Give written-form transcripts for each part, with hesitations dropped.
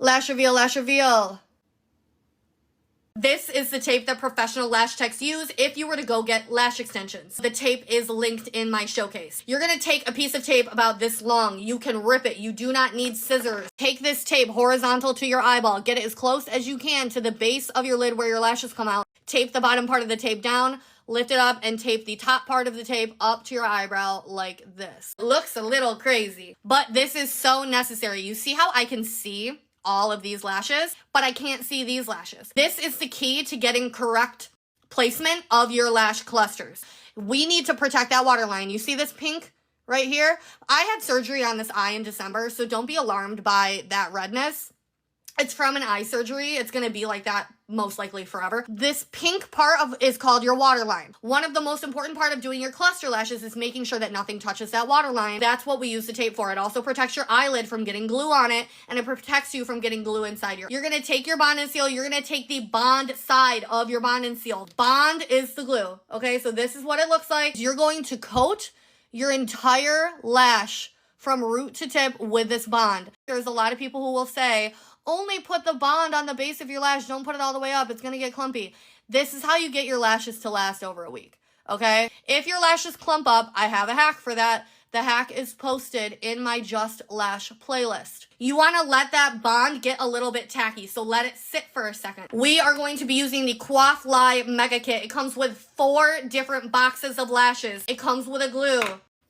Lash reveal, lash reveal. This is the tape that professional lash techs use if you were to go get lash extensions. The tape is linked in my showcase. You're gonna take a piece of tape about this long. You can rip it. You do not need scissors. Take this tape horizontal to your eyeball. Get it as close as you can to the base of your lid where your lashes come out. Tape the bottom part of the tape down. Lift it up and tape the top part of the tape up to your eyebrow like this. It looks a little crazy, but this is so necessary. You see how I can see all of these lashes, but I can't see these lashes. This is the key to getting correct placement of your lash clusters. We need to protect that waterline. You see this pink right here? I had surgery on this eye in December, so don't be alarmed by that redness. It's from an eye surgery. It's going to be like that most likely forever. This pink part is called your waterline. One of the most important part of doing your cluster lashes is making sure that nothing touches that waterline. That's what we use the tape for. It also protects your eyelid from getting glue on it, and it protects you from getting glue inside You're going to take your bond and seal. You're going to take the bond side of your bond and seal. Bond is the glue. Okay, so this is what it looks like. You're going to coat your entire lash from root to tip with this bond. There's a lot of people who will say, only put the bond on the base of your lash. Don't put it all the way up. It's going to get clumpy. This is how you get your lashes to last over a week. Okay? If your lashes clump up, I have a hack for that. The hack is posted in my Just Lash playlist. You want to let that bond get a little bit tacky, so let it sit for a second. We are going to be using the Coif Lie Mega Kit. It comes with 4 different boxes of lashes. It comes with a glue.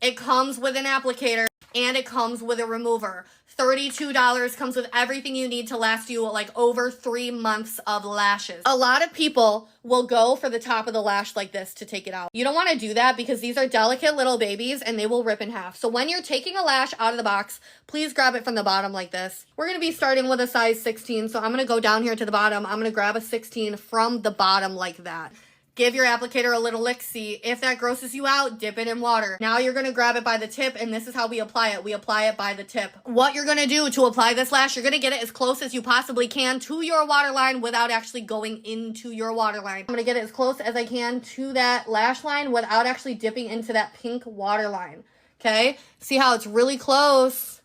It comes with an applicator. And it comes with a remover. $32 comes with everything you need to last you like over 3 months of lashes. A lot of people will go for the top of the lash like this to take it out. You don't want to do that because these are delicate little babies and they will rip in half. So when you're taking a lash out of the box, please grab it from the bottom like this. We're going to be starting with a size 16. So I'm going to go down here to the bottom. I'm going to grab a 16 from the bottom like that. Give your applicator a little lick-see. If that grosses you out, dip it in water. Now you're going to grab it by the tip, and this is how we apply it. We apply it by the tip. What you're going to do to apply this lash, you're going to get it as close as you possibly can to your waterline without actually going into your waterline. I'm going to get it as close as I can to that lash line without actually dipping into that pink waterline. Okay? See how it's really close,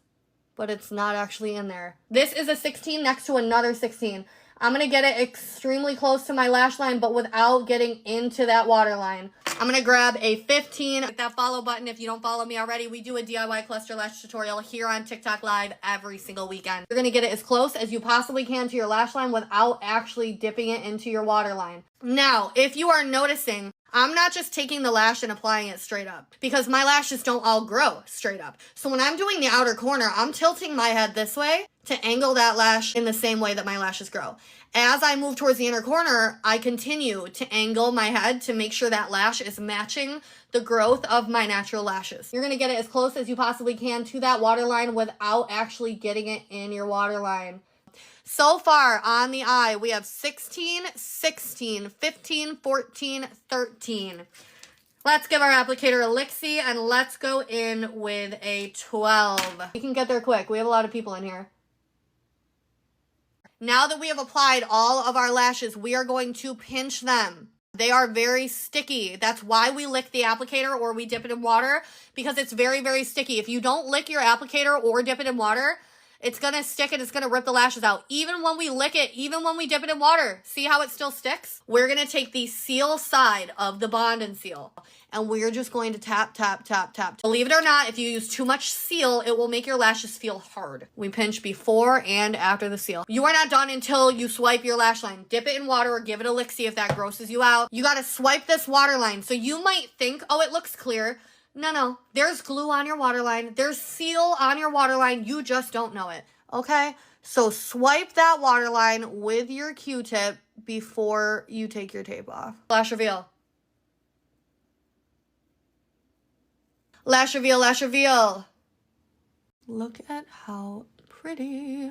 but it's not actually in there. This is a 16 next to another 16. I'm going to get it extremely close to my lash line, but without getting into that waterline. I'm going to grab a 15. Hit that follow button if you don't follow me already. We do a DIY cluster lash tutorial here on TikTok Live every single weekend. You're going to get it as close as you possibly can to your lash line without actually dipping it into your waterline. Now, if you are noticing, I'm not just taking the lash and applying it straight up because my lashes don't all grow straight up. So when I'm doing the outer corner, I'm tilting my head this way to angle that lash in the same way that my lashes grow. As I move towards the inner corner, I continue to angle my head to make sure that lash is matching the growth of my natural lashes. You're going to get it as close as you possibly can to that waterline without actually getting it in your waterline. So far on the eye, we have 16, 16, 15, 14, 13. Let's give our applicator a lick-see and let's go in with a 12. You can get there quick. We have a lot of people in here. Now that we have applied all of our lashes, we are going to pinch them. They are very sticky. That's why we lick the applicator or we dip it in water, because it's very, very sticky. If you don't lick your applicator or dip it in water, it's going to stick and it's going to rip the lashes out. Even when we lick it, even when we dip it in water, see how it still sticks? We're going to take the seal side of the bond and seal, and we're just going to tap, tap, tap, tap. Believe it or not, if you use too much seal, it will make your lashes feel hard. We pinch before and after the seal. You are not done until you swipe your lash line. Dip it in water or give it a lick-see if that grosses you out. You got to swipe this water line. So you might think, oh, it looks clear. No, there's glue on your waterline. There's seal on your waterline. You just don't know it, okay? So swipe that waterline with your Q-tip before you take your tape off. Lash reveal. Lash reveal, lash reveal. Look at how pretty.